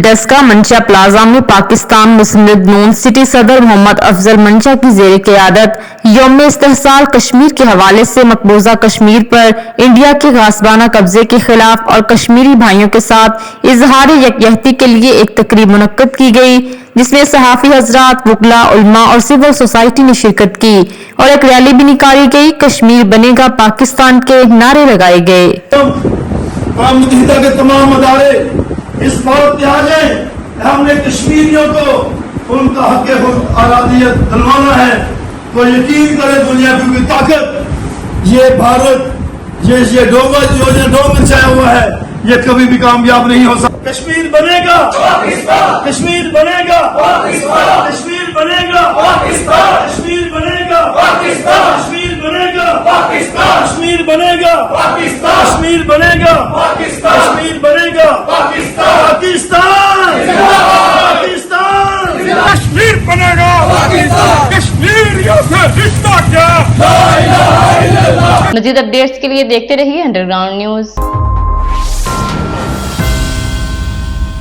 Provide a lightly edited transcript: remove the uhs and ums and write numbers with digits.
डस्का मंशा प्लाजा में पाकिस्तान मुस्लिम लीग नून सिटी सदर मोहम्मद अफजल मंशा की जेर क़यादत यौम इस्तेहसाल कश्मीर के हवाले से मकबूजा कश्मीर पर इंडिया के गासबाना कब्जे के खिलाफ और कश्मीरी भाइयों के साथ इजहार यकजहती के लिए एक तकरीब मुनक्कद की गई, जिसमें सहाफ़ी हजरात, वकला, उलमा और सिविल सोसाइटी ने शिरकत की और एक रैली भी निकाली गई। कश्मीर बनेगा पाकिस्तान के नारे लगाए गए। अक़वाम मुत्तहिदा के तमाम अदारे इस बात पे आ जाए, हमने कश्मीरियों को उनका हक आज़ादियत दिलवाना है। तो यकीन करे दुनिया की ताकत ये भारत ये डोम मचाया हुआ है, ये कभी भी कामयाब नहीं हो सकता। कश्मीर बनेगा कश्मीर बनेगा कश्मीर बनेगा कश्मीर बनेगा कश्मीर बनेगा कश्मीर बनेगा कश्मीर बनेगा कश्मीर बनेगा पाकिस्तान कश्मीर बनेगा कश्मीरियों से रिश्ता क्या। मज़ीद अपडेट्स के लिए देखते रहिए अंडरग्राउंड न्यूज़।